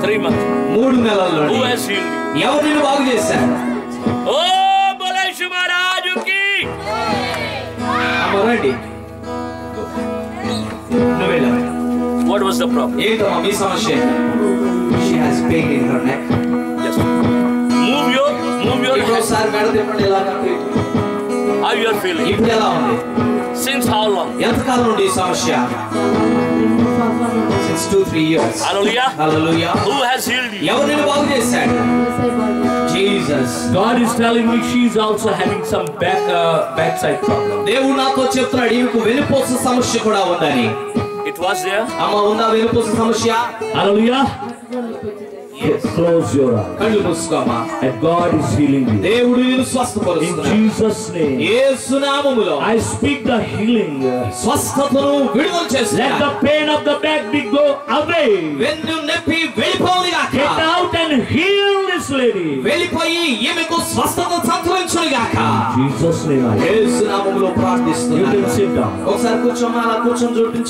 3 months. 3 నెలల్లో Who has healed you? ఎవరు నిన్ను బాగు చేశారు? ఓ బోలో శుభరాజుకి. అమ్మ రండి. నువ్వు వెళ్ళావు. What was the problem? ఏంటమ్మా మీ సమస్య? She has pain in her neck. Yes. Move your head. ఒకసారి మెడ తిప్పండి ఇలా కట్టి. How you are feeling? ఇప్పుడు ఎలా ఉంది? Since how long? ఎంతకాలం నుండి ఈ సమస్య? Since 2-3 years. Hallelujah. Hallelujah. Who has healed you? ఎవరు నిన్ను బాగు చేశాడు? Jesus. God is telling me she is also having some backside problem. దేవుడు నాతో చెప్తున్నాడు ఈమెకు వెనుపోస సమస్య కూడా ఉందని. It was there. అమ్మ ఉందా వెనుపోస సమస్య? Hallelujah. Yes. Close your eyes. కళ్ళు మూసుకోమ్మా. And God is healing you. దేవుడు నిన్ను In స్వస్థపరుస్తున్నాడు. Jesus' name. యేసు నామములో I speak the healing. స్వస్థతను విడుదల Let చేస్తున్నాడు. the pain of the back be go away. వెన్ను నొప్పి వెళ్ళిపోవుగాక. Get out and heal this lady. వెళ్ళిపోయి ఈమెకు స్వస్థత సంతరించునుగాక. Jesus' name. యేసు నామములో You ప్రార్థిస్తున్నాను. can sit down. ఒకసారి కూర్చోమ్మా, అలా కూర్చొని చూపించు.